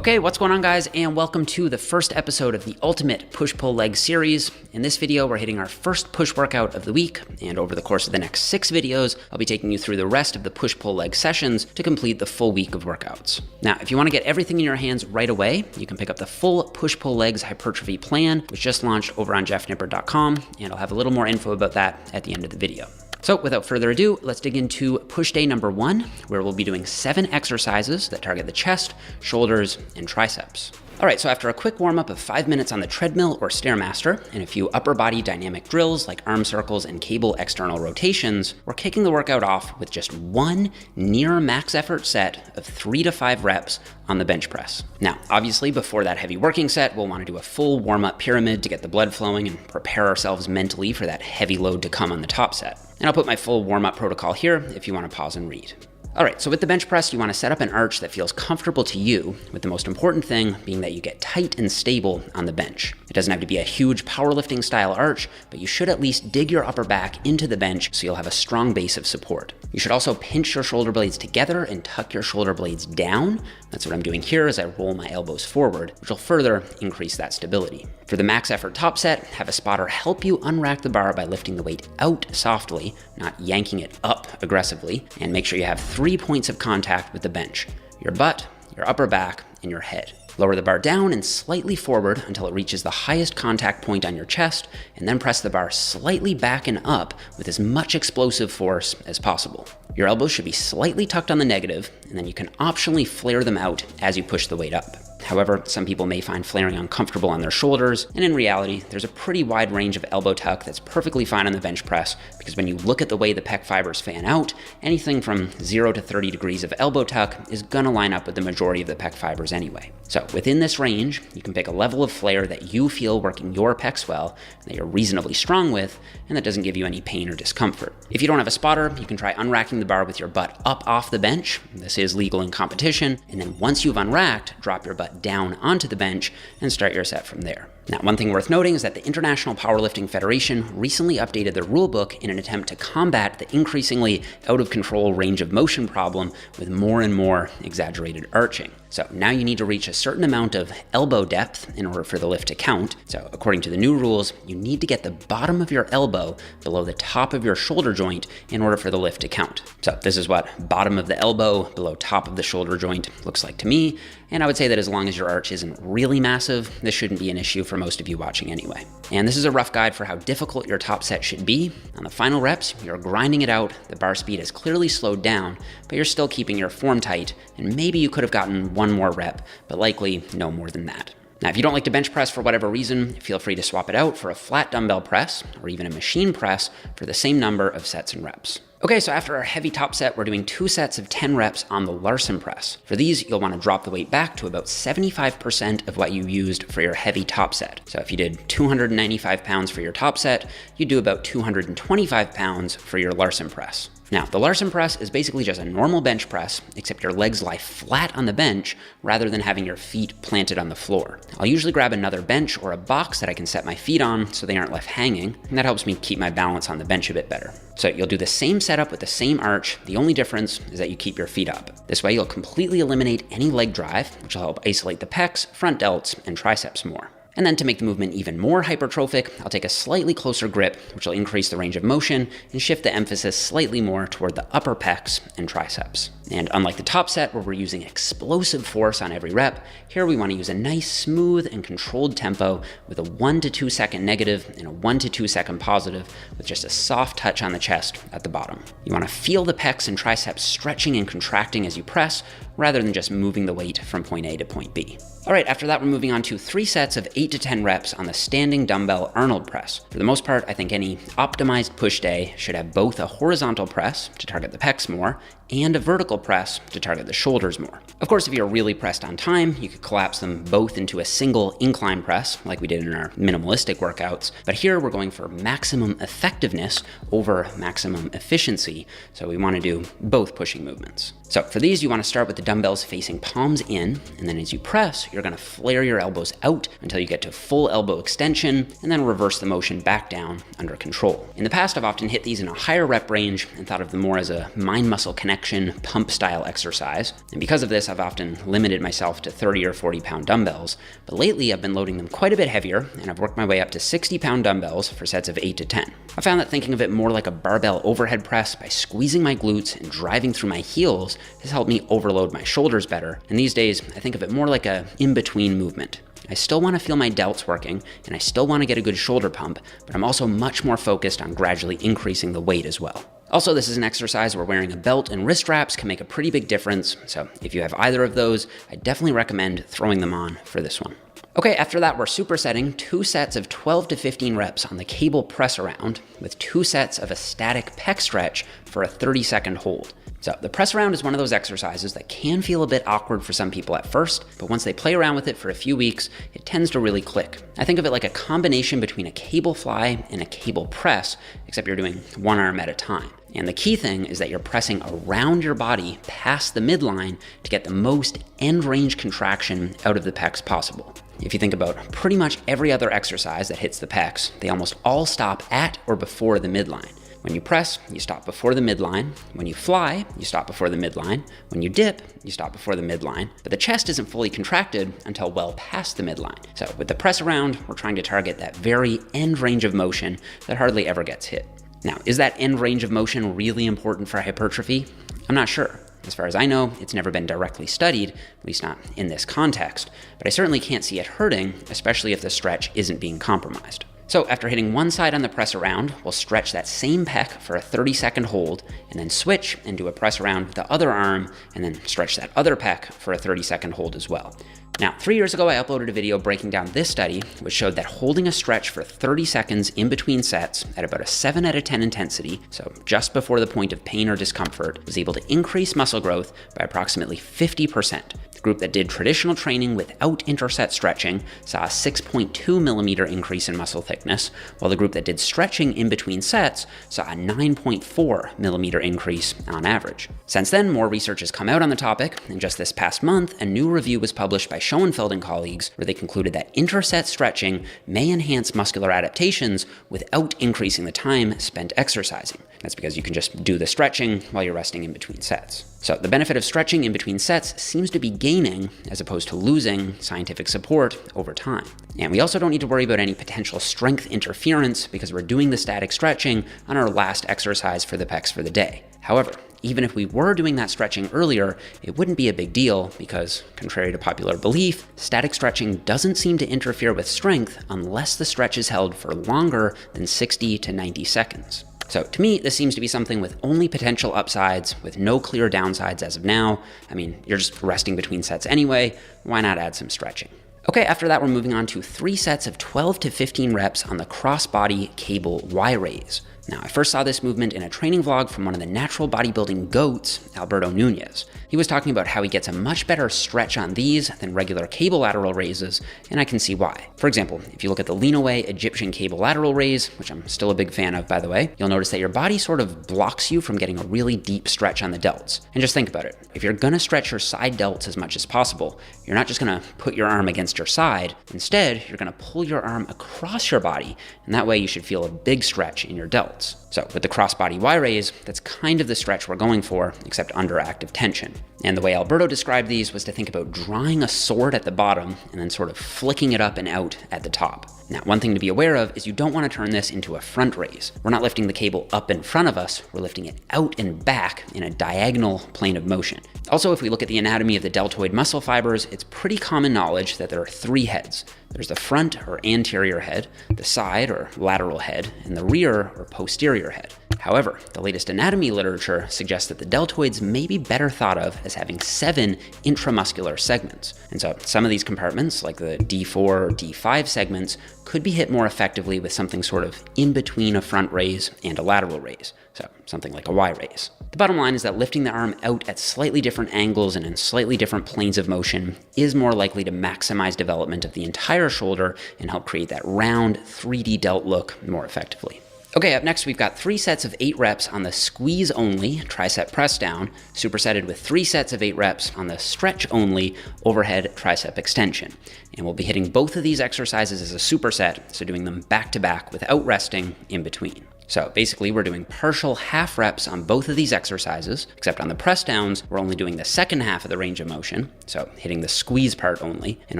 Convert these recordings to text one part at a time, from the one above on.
Okay, what's going on, guys, and welcome to the first episode of the Ultimate Push-Pull Leg series. In this video, we're hitting our first push workout of the week, and over the course of the next 6 videos, I'll be taking you through the rest of the push-pull leg sessions to complete the full week of workouts. Now, if you want to get everything in your hands right away, you can pick up the full push-pull legs hypertrophy plan, which just launched over on jeffnipper.com, and I'll have a little more info about that at the end of the video. So without further ado, let's dig into push day number 1, where we'll be doing 7 exercises that target the chest, shoulders, and triceps. All right, so after a quick warm-up of 5 minutes on the treadmill or Stairmaster and a few upper body dynamic drills like arm circles and cable external rotations, we're kicking the workout off with just one near max effort set of 3 to 5 reps on the bench press. Now, obviously, before that heavy working set, we'll want to do a full warm-up pyramid to get the blood flowing and prepare ourselves mentally for that heavy load to come on the top set. And I'll put my full warm-up protocol here if you want to pause and read. All right, so with the bench press, you want to set up an arch that feels comfortable to you, with the most important thing being that you get tight and stable on the bench. It doesn't have to be a huge powerlifting style arch, but you should at least dig your upper back into the bench so you'll have a strong base of support. You should also pinch your shoulder blades together and tuck your shoulder blades down. That's what I'm doing here as I roll my elbows forward, which will further increase that stability. For the max effort top set, have a spotter help you unrack the bar by lifting the weight out softly, not yanking it up aggressively, and make sure you have 3 points of contact with the bench: your butt, your upper back, and your head. Lower the bar down and slightly forward until it reaches the highest contact point on your chest, and then press the bar slightly back and up with as much explosive force as possible. Your elbows should be slightly tucked on the negative, and then you can optionally flare them out as you push the weight up. However, some people may find flaring uncomfortable on their shoulders, and in reality, there's a pretty wide range of elbow tuck that's perfectly fine on the bench press, because when you look at the way the pec fibers fan out, anything from 0 to 30 degrees of elbow tuck is gonna line up with the majority of the pec fibers anyway. So within this range, you can pick a level of flare that you feel working your pecs well, that you're reasonably strong with, and that doesn't give you any pain or discomfort. If you don't have a spotter, you can try unracking the bar with your butt up off the bench. This is legal in competition, and then once you've unracked, drop your butt down onto the bench and start your set from there. Now, one thing worth noting is that the International Powerlifting Federation recently updated their rulebook in an attempt to combat the increasingly out of control range of motion problem with more and more exaggerated arching. So now you need to reach a certain amount of elbow depth in order for the lift to count. So according to the new rules, you need to get the bottom of your elbow below the top of your shoulder joint in order for the lift to count. So this is what bottom of the elbow below top of the shoulder joint looks like to me. And I would say that as long as your arch isn't really massive, this shouldn't be an issue for most of you watching anyway. And this is a rough guide for how difficult your top set should be. On the final reps, you're grinding it out, the bar speed has clearly slowed down, but you're still keeping your form tight, and maybe you could have gotten one more rep, but likely no more than that. Now, if you don't like to bench press for whatever reason, feel free to swap it out for a flat dumbbell press or even a machine press for the same number of sets and reps. Okay, so after our heavy top set, we're doing 2 sets of 10 reps on the Larsen press. For these, you'll want to drop the weight back to about 75% of what you used for your heavy top set. So if you did 295 pounds for your top set, you'd do about 225 pounds for your Larsen press. Now, the Larsen press is basically just a normal bench press, except your legs lie flat on the bench rather than having your feet planted on the floor. I'll usually grab another bench or a box that I can set my feet on so they aren't left hanging, and that helps me keep my balance on the bench a bit better. So you'll do the same setup with the same arch. The only difference is that you keep your feet up. This way you'll completely eliminate any leg drive, which will help isolate the pecs, front delts, and triceps more. And then to make the movement even more hypertrophic, I'll take a slightly closer grip, which will increase the range of motion and shift the emphasis slightly more toward the upper pecs and triceps. And unlike the top set where we're using explosive force on every rep, here we want to use a nice, smooth, and controlled tempo with a 1 to 2 second negative and a 1 to 2 second positive with just a soft touch on the chest at the bottom. You want to feel the pecs and triceps stretching and contracting as you press, rather than just moving the weight from point A to point B. All right, after that, we're moving on to 3 sets of 8 to 10 reps on the standing dumbbell Arnold press. For the most part, I think any optimized push day should have both a horizontal press to target the pecs more and a vertical press to target the shoulders more. Of course, if you're really pressed on time, you could collapse them both into a single incline press like we did in our minimalistic workouts. But here we're going for maximum effectiveness over maximum efficiency. So we want to do both pushing movements. So for these, you want to start with the dumbbells facing palms in, and then as you press, you're going to flare your elbows out until you get to full elbow extension, and then reverse the motion back down under control. In the past, I've often hit these in a higher rep range and thought of them more as a mind-muscle connection connection pump style exercise. And because of this, I've often limited myself to 30 or 40 pound dumbbells. But lately I've been loading them quite a bit heavier, and I've worked my way up to 60 pound dumbbells for sets of 8 to 10. I found that thinking of it more like a barbell overhead press by squeezing my glutes and driving through my heels has helped me overload my shoulders better. And these days, I think of it more like a in-between movement. I still want to feel my delts working, and I still want to get a good shoulder pump, but I'm also much more focused on gradually increasing the weight as well. Also, this is an exercise where wearing a belt and wrist straps can make a pretty big difference, so if you have either of those, I definitely recommend throwing them on for this one. Okay, after that, we're supersetting 2 sets of 12 to 15 reps on the cable press around with 2 sets of a static pec stretch for a 30-second hold. So the press around is one of those exercises that can feel a bit awkward for some people at first, but once they play around with it for a few weeks, it tends to really click. I think of it like a combination between a cable fly and a cable press, except you're doing one arm at a time. And the key thing is that you're pressing around your body past the midline to get the most end range contraction out of the pecs possible. If you think about pretty much every other exercise that hits the pecs, they almost all stop at or before the midline. When you press, you stop before the midline. When you fly, you stop before the midline. When you dip, you stop before the midline. But the chest isn't fully contracted until well past the midline. So with the press around, we're trying to target that very end range of motion that hardly ever gets hit. Now, is that end range of motion really important for hypertrophy? I'm not sure. As far as I know, it's never been directly studied, at least not in this context, but I certainly can't see it hurting, especially if the stretch isn't being compromised. So after hitting one side on the press around, we'll stretch that same pec for a 30-second hold, and then switch and do a press around with the other arm, and then stretch that other pec for a 30-second hold as well. Now, 3 years ago, I uploaded a video breaking down this study, which showed that holding a stretch for 30 seconds in between sets at about a 7 out of 10 intensity, so just before the point of pain or discomfort, was able to increase muscle growth by approximately 50%. The group that did traditional training without interset stretching saw a 6.2 millimeter increase in muscle thickness, while the group that did stretching in between sets saw a 9.4 millimeter increase on average. Since then, more research has come out on the topic, and just this past month, a new review was published by Schoenfeld and colleagues where they concluded that interset stretching may enhance muscular adaptations without increasing the time spent exercising. That's because you can just do the stretching while you're resting in between sets. So the benefit of stretching in between sets seems to be gaining as opposed to losing scientific support over time. And we also don't need to worry about any potential strength interference because we're doing the static stretching on our last exercise for the pecs for the day. However, even if we were doing that stretching earlier, it wouldn't be a big deal because, contrary to popular belief, static stretching doesn't seem to interfere with strength unless the stretch is held for longer than 60 to 90 seconds. So to me, this seems to be something with only potential upsides, with no clear downsides as of now. I mean, you're just resting between sets anyway, why not add some stretching? Okay, after that, we're moving on to 3 sets of 12 to 15 reps on the cross-body cable Y raise. Now, I first saw this movement in a training vlog from one of the natural bodybuilding goats, Alberto Nunez. He was talking about how he gets a much better stretch on these than regular cable lateral raises, and I can see why. For example, if you look at the Lean Away Egyptian cable lateral raise, which I'm still a big fan of, by the way, you'll notice that your body sort of blocks you from getting a really deep stretch on the delts. And just think about it. If you're gonna stretch your side delts as much as possible, you're not just gonna put your arm against your side. Instead, you're gonna pull your arm across your body, and that way you should feel a big stretch in your delts. So with the crossbody Y raise, that's kind of the stretch we're going for, except under active tension. And the way Alberto described these was to think about drawing a sword at the bottom and then sort of flicking it up and out at the top. Now, one thing to be aware of is you don't want to turn this into a front raise. We're not lifting the cable up in front of us, we're lifting it out and back in a diagonal plane of motion. Also, if we look at the anatomy of the deltoid muscle fibers, it's pretty common knowledge that there are 3 heads. There's the front or anterior head, the side or lateral head, and the rear or posterior head. However, the latest anatomy literature suggests that the deltoids may be better thought of as having 7 intramuscular segments. And so some of these compartments, like the D4 or D5 segments, could be hit more effectively with something sort of in between a front raise and a lateral raise. So something like a Y raise. The bottom line is that lifting the arm out at slightly different angles and in slightly different planes of motion is more likely to maximize development of the entire shoulder and help create that round 3D delt look more effectively. Okay, up next we've got 3 sets of 8 reps on the squeeze-only tricep press down, supersetted with 3 sets of 8 reps on the stretch-only overhead tricep extension. And we'll be hitting both of these exercises as a superset, so doing them back-to-back without resting in between. So basically we're doing partial half reps on both of these exercises, except on the press downs, we're only doing the second half of the range of motion, so hitting the squeeze part only. And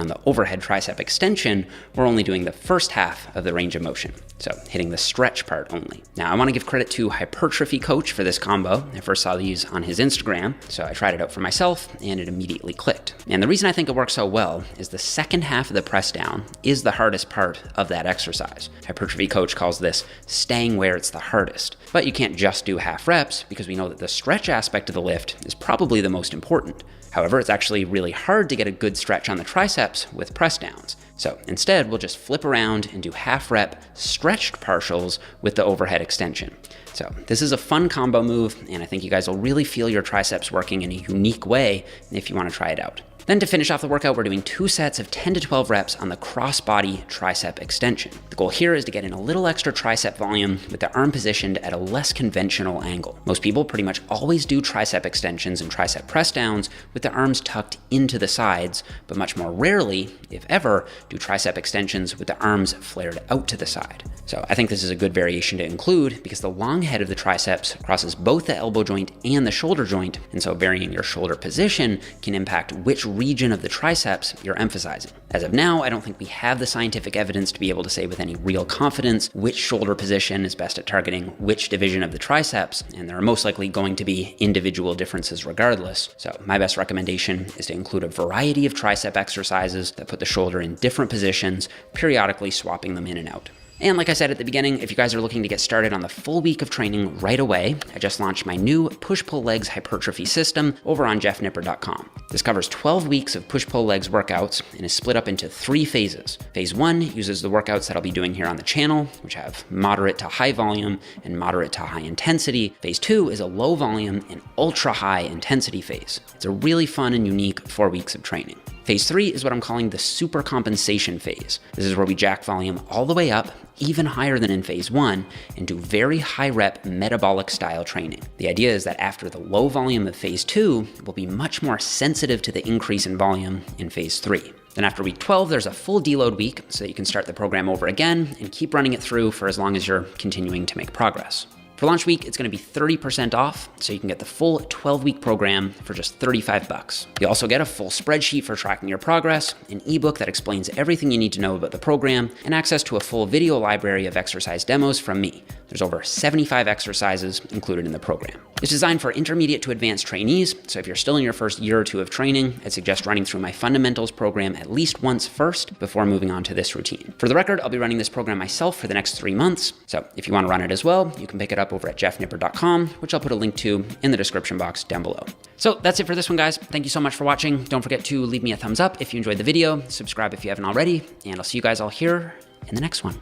on the overhead tricep extension, we're only doing the first half of the range of motion, so hitting the stretch part only. Now I want to give credit to Hypertrophy Coach for this combo. I first saw these on his Instagram, so I tried it out for myself and it immediately clicked. And the reason I think it works so well is the second half of the press down is the hardest part of that exercise. Hypertrophy Coach calls this staying where it's the hardest. But you can't just do half reps because we know that the stretch aspect of the lift is probably the most important. However, it's actually really hard to get a good stretch on the triceps with press downs. So instead, we'll just flip around and do half rep stretched partials with the overhead extension. So this is a fun combo move, and I think you guys will really feel your triceps working in a unique way if you want to try it out. Then to finish off the workout, we're doing 2 sets of 10 to 12 reps on the cross-body tricep extension. The goal here is to get in a little extra tricep volume with the arm positioned at a less conventional angle. Most people pretty much always do tricep extensions and tricep press downs with the arms tucked into the sides, but much more rarely, if ever, do tricep extensions with the arms flared out to the side. So I think this is a good variation to include because the long head of the triceps crosses both the elbow joint and the shoulder joint, and so varying your shoulder position can impact which region of the triceps you're emphasizing. As of now, I don't think we have the scientific evidence to be able to say with any real confidence which shoulder position is best at targeting which division of the triceps, and there are most likely going to be individual differences regardless. So my best recommendation is to include a variety of tricep exercises that put the shoulder in different positions, periodically swapping them in and out. And like I said at the beginning, if you guys are looking to get started on the full week of training right away, I just launched my new push-pull legs hypertrophy system over on jeffnipper.com. This covers 12 weeks of push-pull legs workouts and is split up into 3 phases. Phase 1 uses the workouts that I'll be doing here on the channel, which have moderate to high volume and moderate to high intensity. Phase 2 is a low volume and ultra high intensity phase. It's a really fun and unique 4 weeks of training. Phase 3 is what I'm calling the super compensation phase. This is where we jack volume all the way up, even higher than in phase 1, and do very high rep metabolic style training. The idea is that after the low volume of phase 2, we'll be much more sensitive to the increase in volume in phase 3. Then after week 12, there's a full deload week so that you can start the program over again and keep running it through for as long as you're continuing to make progress. For launch week, it's going to be 30% off, so you can get the full 12-week program for just $35. You also get a full spreadsheet for tracking your progress, an ebook that explains everything you need to know about the program, and access to a full video library of exercise demos from me. There's over 75 exercises included in the program. It's designed for intermediate to advanced trainees, so if you're still in your first year or 2 of training, I'd suggest running through my fundamentals program at least once first before moving on to this routine. For the record, I'll be running this program myself for the next 3 months, so if you want to run it as well, you can pick it up over at jeffnipper.com, which I'll put a link to in the description box down below. So that's it for this one, guys. Thank you so much for watching. Don't forget to leave me a thumbs up if you enjoyed the video, subscribe if you haven't already, and I'll see you guys all here in the next one.